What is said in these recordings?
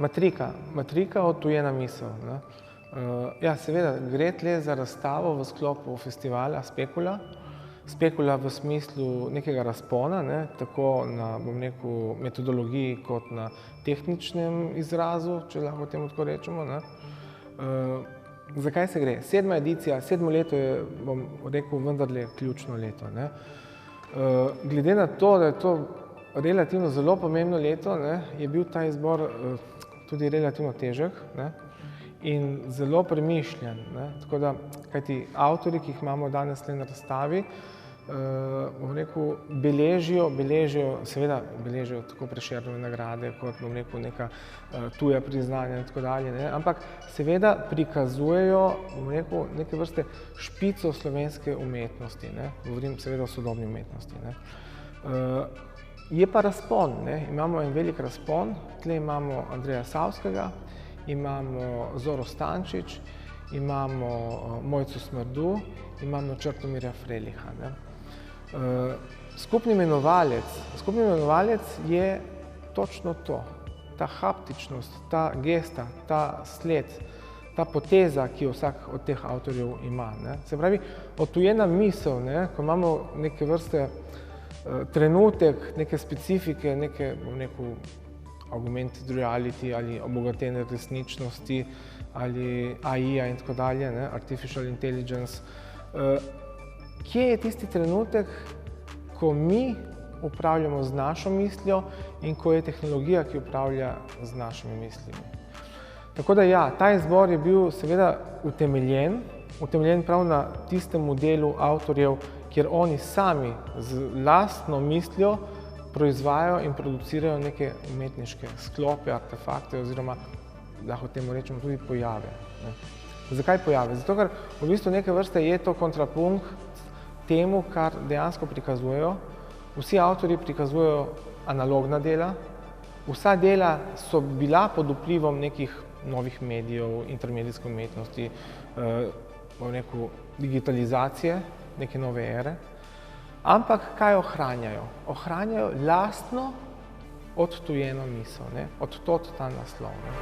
Matrika, odtujena misel. Ne. Ja, seveda, gre tle za razstavo v sklopu festivala Spekula. Spekula v smislu nekega razpona, ne, tako na, bom rekel, metodologiji kot na tehničnem izrazu, če lahko temu tako rečemo, ne. Zakaj se gre? 7. edicija, 7. leto je, bom rekel, vendarle ključno leto, ne. Glede na to, da je to relativno zelo pomembno leto, ne, je bil ta izbor tudi relativno težek, ne, in zelo premišljen, ne. Tako da, kajti avtorji, ki jih imamo danes tle na razstavi, bom rekel, beležijo tako Prešernove nagrade, kot bom rekel, neka tuja priznanja in tako dalje, ne, ampak seveda prikazujejo, bom rekel, neke vrste špico slovenske umetnosti, ne, govorim seveda o sodobni umetnosti, ne. Je pa razpon, ne, imamo en velik razpon, tle imamo Andreja Savskega, imamo Zoro Stančič, imamo Mojco Smrdu, imamo Črtomirja Freliha, ne. Skupni imenovalec je točno to, ta haptičnost, ta gesta, ta sled, ta poteza, ki jo vsak od teh avtorjev ima, ne. Se pravi, odtujena misel, ne, ko imamo neke vrste trenutek, neke specifike, neke, bom rekel, augmented reality ali obogatene resničnosti ali AI-ja in tako dalje, ne, artificial intelligence. Kje je tisti trenutek, ko mi upravljamo z našo mislijo in ko je tehnologija, ki upravlja z našimi mislimi? Tako da ja, ta izbor je bil seveda utemeljen prav na tistem modelu avtorjev, kjer oni sami z lastno mislijo proizvajajo in producirajo neke umetniške sklope, artefakte oziroma, lahko temu rečemo, tudi pojave, ne. Zakaj pojave? Zato, ker v bistvu neke vrste je to kontrapunkt temu, kar dejansko prikazujejo. Vsi avtorji prikazujejo analogna dela, vsa dela so bila pod vplivom nekih novih medijev, intermedijske umetnosti, bom rekel, digitalizacije, neke nove ere. Ampak kaj ohranjajo? Ohranjajo lastno odtujeno misel, ne? Od tod ta naslov, ne?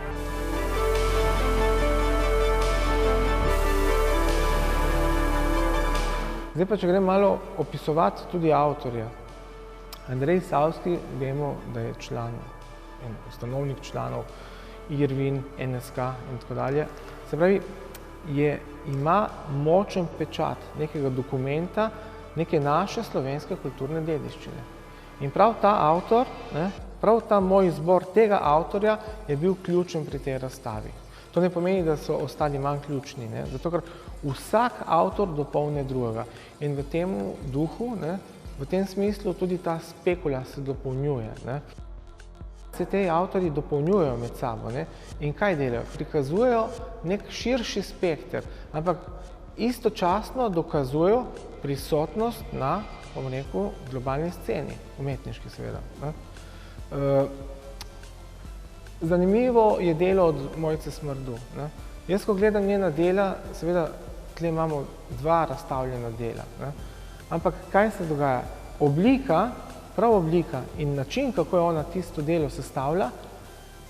Zdaj pa, če grem malo opisovati tudi avtorja. Andrej Savski, vemo, da je član in ustanovnik članov IRWIN, NSK in tako dalje. Se pravi, ima močen pečat nekega dokumenta, neke naše slovenske kulturne dediščine. In prav ta avtor, ne, prav ta moj izbor tega avtorja je bil ključen pri tej razstavi. To ne pomeni, da so ostali manj ključni, ne, zato ker vsak avtor dopolni drugega. In v tem duhu, ne, v tem smislu tudi ta spekula se dopolnjuje, ne. Se ti avtorji dopolnjujejo med sabo, ne, in kaj delajo? Prikazujejo nek širši spekter, ampak istočasno dokazujejo prisotnost na, bom rekel, globalni sceni, umetniški seveda, ne. Zanimivo je delo od Mojce Smrdu, ne. Jaz, ko gledam njena dela, seveda, tle imamo dva razstavljena dela, ne. Ampak kaj se dogaja? Prav oblika in način, kako je ona tisto delo sestavlja,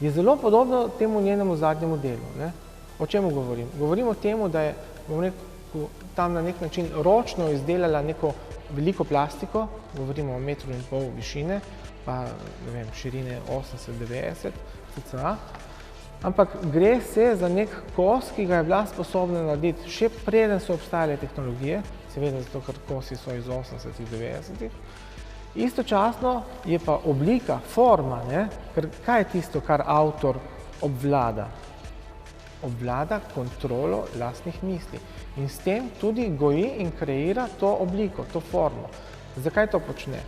je zelo podobno temu njenemu zadnjemu delu, ne. O čemu govorim? Govorim o temu, da je, bom rekel, tam na nek način ročno izdelala neko veliko plastiko, govorimo o 1,5 metra višine, pa ne vem, širine 80-90 cca. Ampak gre se za nek kos, ki ga je bila sposobna narediti še preden so obstajale tehnologije, seveda zato, ker kosi so iz 80-ih, 90-ih. Istočasno je pa oblika, forma, ne, ker kaj je tisto, kar avtor obvlada? Obvlada kontrolo lastnih misli in s tem tudi goji in kreira to obliko, to formo. Zakaj to počne?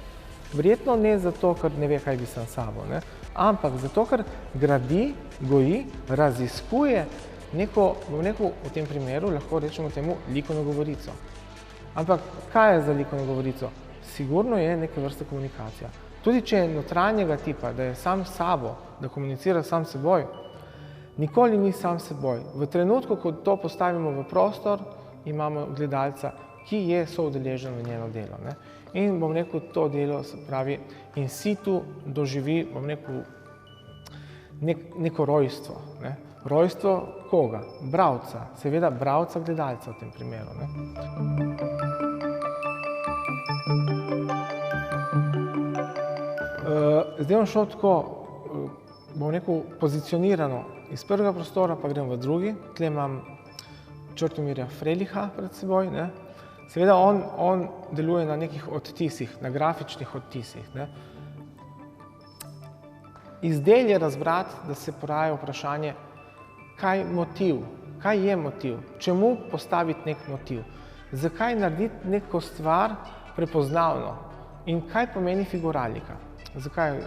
Verjetno ne zato, ker ne ve, kaj bi sam sabo, ne, ampak zato, ker gradi, goji, raziskuje neko, bom rekel, v tem primeru lahko rečemo temu likovno govorico. Ampak kaj je za likovno govorico? Sigurno je neke vrste komunikacija. Tudi če je notranjega tipa, da je sam s sabo, da komunicira sam s seboj, nikoli ni sam s seboj. V trenutku, ko to postavimo v prostor, imamo gledalca, ki je soudeležen v njeno delo, ne. In bom rekel, to delo, se pravi, in situ doživi, bom rekel, neko rojstvo. Ne? Rojstvo koga? Bralca. Seveda bralca, gledalca v tem primeru. Ne? Zdaj bom šel tako, bom rekel, pozicionirano iz prvega prostora, pa grem v drugi. Tukaj imam Črtomirja Freliha pred seboj. Ne? Seveda on deluje na nekih odtisih, na grafičnih odtisih. Ne? Iz del je razbrati, da se poraja vprašanje, kaj je motiv, čemu postaviti nek motiv, zakaj narediti neko stvar prepoznavno in kaj pomeni figuralika. Zakaj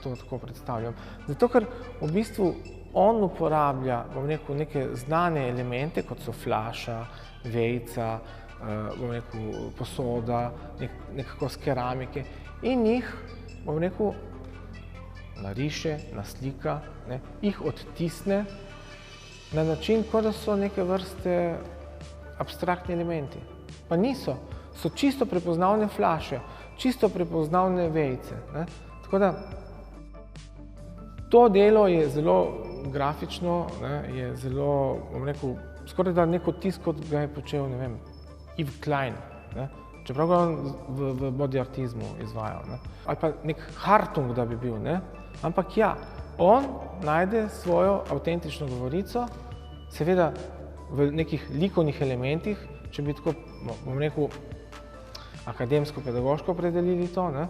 to tako predstavljam? Zato, ker v bistvu on uporablja, bom rekel, neke znane elemente, kot so flaša, vejica, bom rekel, posoda, nekako z keramike in jih, bom rekel, nariše, naslika, ne, jih odtisne na način, kot da so neke vrste abstraktni elementi. Pa niso, so čisto prepoznavne flaše, čisto prepoznavne vejice. Ne. Tako da to delo je zelo grafično, ne, je zelo, bom rekel, skoraj da nek odtis, kot ga je počel, ne vem, Yves Klein, ne. Čeprav ga on v body artizmu izvajal, ne. Ali pa nek Hartung, da bi bil, ne. Ampak ja, on najde svojo avtentično govorico, seveda v nekih likovnih elementih, če bi tako, bom rekel, akademsko-pedagoško opredelili to, ne.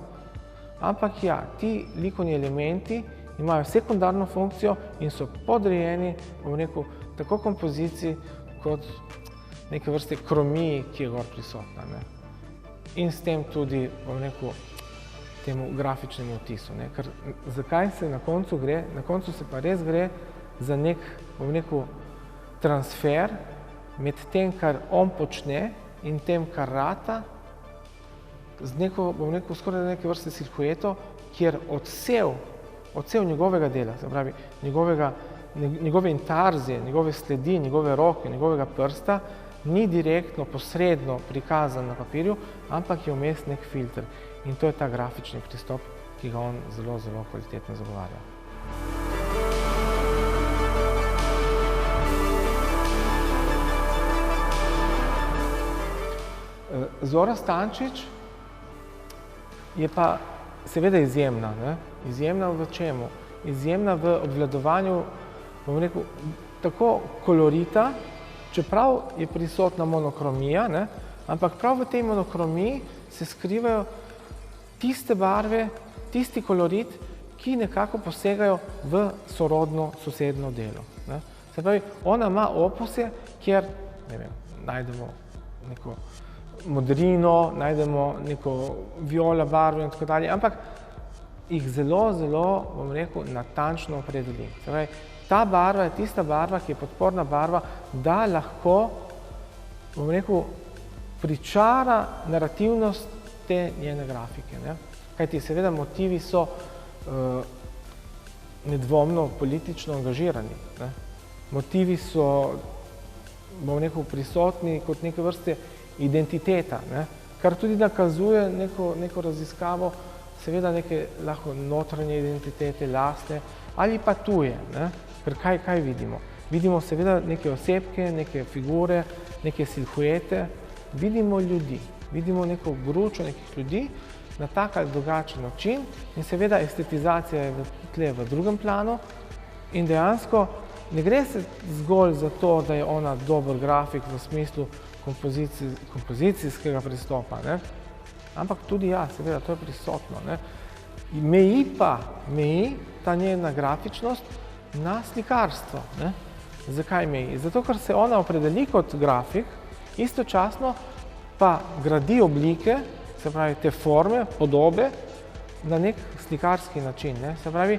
Ampak ja, ti likovni elementi imajo sekundarno funkcijo in so podrejeni, bom rekel, tako kompoziciji kot neke vrste kromiji, ki je gor prisotna, ne. In s tem tudi, bom rekel, temu grafičnemu vtisu, ne. Ker zakaj se na koncu gre? Na koncu se pa res gre za nek, bom rekel, transfer med tem, kar on počne in tem, kar rata, z neko, bom rekel, skoraj neke vrste silhueto, kjer odsev njegovega dela, se pravi, njegove intarzije, njegove sledi, njegove roke, njegovega prsta, ni direktno, posredno prikazan na papirju, ampak je vmes nek filter. In to je ta grafični pristop, ki ga on zelo, zelo kvalitetno zagovarja. Zora Stančič je pa seveda izjemna. Ne? Izjemna v čemu? Izjemna v obvladovanju, bom rekel, tako kolorita, čeprav je prisotna monokromija, ne? Ampak prav v tej monokromiji se skrivajo tiste barve, tisti kolorit, ki nekako posegajo v sorodno sosedno delo. Ne? Se pravi, ona ima opuse, kjer, ne vem, najdemo neko modrino, najdemo neko viola barvo in tako dalje, ampak jih zelo, zelo, bom rekel, natančno opredeli. Se pravi, ta barva je tista barva, ki je podporna barva, da lahko, bom rekel, pričara narativnost te njene grafike. Ne? Kajti seveda motivi so nedvomno politično angažirani. Ne? Motivi so, bom rekel, prisotni kot neke vrste identiteta, ne? Kar tudi nakazuje neko raziskavo, seveda neke lahko notranje identitete, lastne ali pa tuje. Ne? Ker kaj vidimo? Vidimo seveda neke osebke, neke figure, neke silhuete, vidimo ljudi, vidimo neko gručo nekih ljudi na tak ali drugačen način in seveda estetizacija je tukaj v drugem planu in dejansko ne gre se zgolj za to, da je ona dober grafik v smislu kompozicijskega pristopa, ne? Ampak tudi ja, seveda, to je prisotno. Ne? Meji ta njena grafičnost na slikarstvo. Ne? Zakaj meji? Zato, ker se ona opredeli kot grafik, istočasno pa gradi oblike, se pravi te forme, podobe, na nek slikarski način. Ne? Se pravi,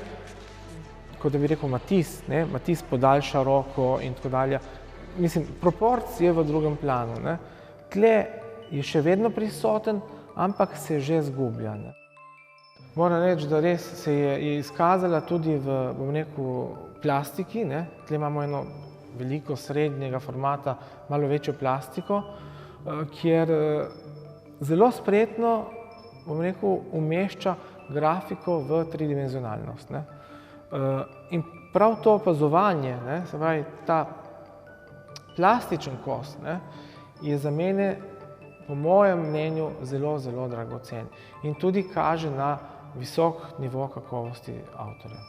kot da bi rekel Matisse, ne? Matisse podaljša roko in tako dalje. Mislim, proporc je v drugem planu. Ne? Tle je še vedno prisoten, ampak se že zgublja. Ne? Moram reči, da res se je izkazala tudi v, bom rekel, plastiki. Ne? Tle imamo eno veliko srednjega formata, malo večjo plastiko, kjer zelo spretno, bom rekel, umešča grafiko v tridimenzionalnost. Ne? In prav to opazovanje, se pravi, ta plastičen kos, je za mene, po mojem mnenju, zelo, zelo dragocen in tudi kaže na visok nivo kakovosti avtorja.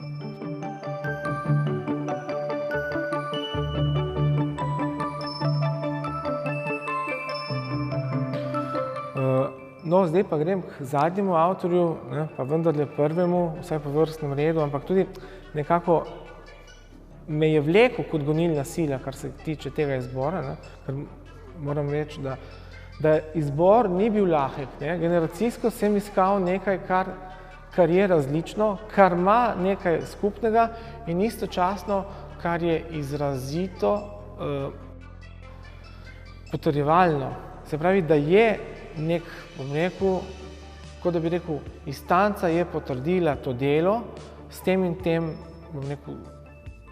No, zdaj pa grem k zadnjemu avtorju, pa vendarle prvemu, vsaj po vrstnem redu, ampak tudi nekako me je vlekel kot gonilna sila, kar se tiče tega izbora, ker moram reči, da izbor ni bil lahek. Generacijsko sem iskal nekaj, kar je različno, kar ima nekaj skupnega in istočasno, kar je izrazito potrjevalno. Se pravi, da je nek, bom rekel, kot da bi rekel, instanca je potrdila to delo s tem in tem, bom rekel,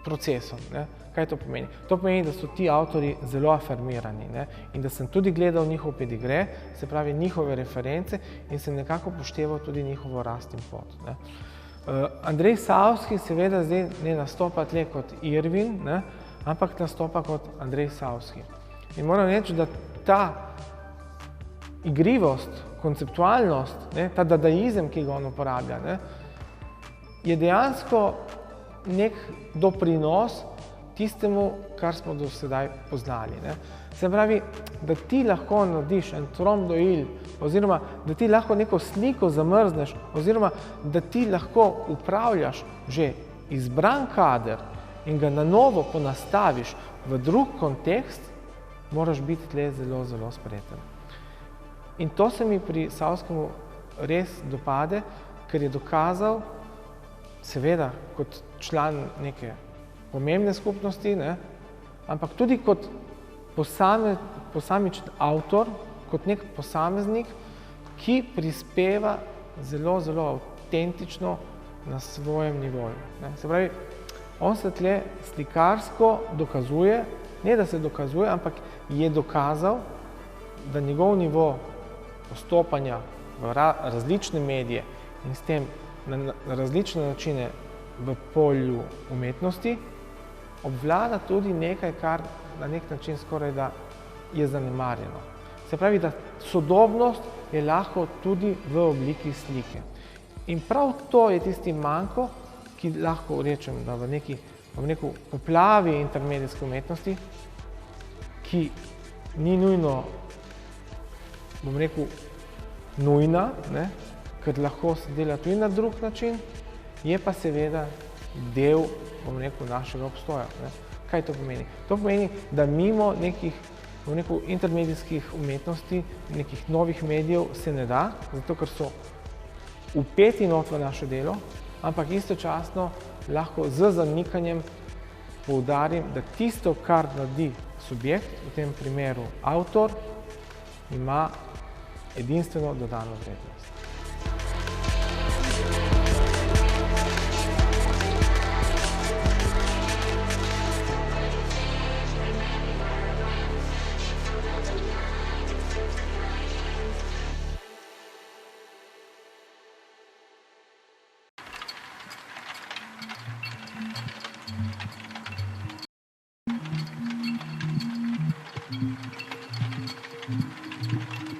procesom. Kaj to pomeni? To pomeni, da so ti avtorji zelo afirmirani in da sem tudi gledal njihov pedigre, se pravi njihove reference in sem nekako upošteval tudi njihovo rast in pot. Andrej Savski seveda zdaj ne nastopa tle kot Irvin, ampak nastopa kot Andrej Savski. In moram reči, da ta igrivost, konceptualnost, ta dadaizem, ki ga on uporablja, je dejansko nek doprinos tistemu, kar smo do sedaj poznali. Se pravi, da ti lahko narediš en tromdoil, oziroma da ti lahko neko sliko zamrzneš, oziroma da ti lahko upravljaš že izbran kader in ga na novo ponastaviš v drug kontekst, moraš biti tle zelo, zelo spreten. In to se mi pri Savskemu res dopade, ker je dokazal, seveda kot član neke pomembne skupnosti, ampak tudi kot posamičen avtor, kot nek posameznik, ki prispeva zelo, zelo avtentično na svojem nivoju. Se pravi, on se tle slikarsko dokazuje, ne da se dokazuje, ampak je dokazal, da njegov nivo postopanja v različne medije in s tem na različne načine v polju umetnosti obvlada tudi nekaj, kar na nek način skoraj da je zanemarjeno. Se pravi, da sodobnost je lahko tudi v obliki slike. In prav to je tisti manko, ki lahko rečem, da v neki poplavi intermedijske umetnosti, ki ni nujno, bom rekel, nujna, ker lahko se dela tudi na drug način, je pa seveda del, bom rekel, našega obstoja. Kaj to pomeni? To pomeni, da mimo nekih, bom rekel, intermedijskih umetnosti, nekih novih medijev se ne da, zato ker so vpeti not v naše delo, ampak istočasno lahko z zamikanjem poudarim, da tisto, kar naredi subjekt, v tem primeru avtor, ima edinstveno dodano vrednost.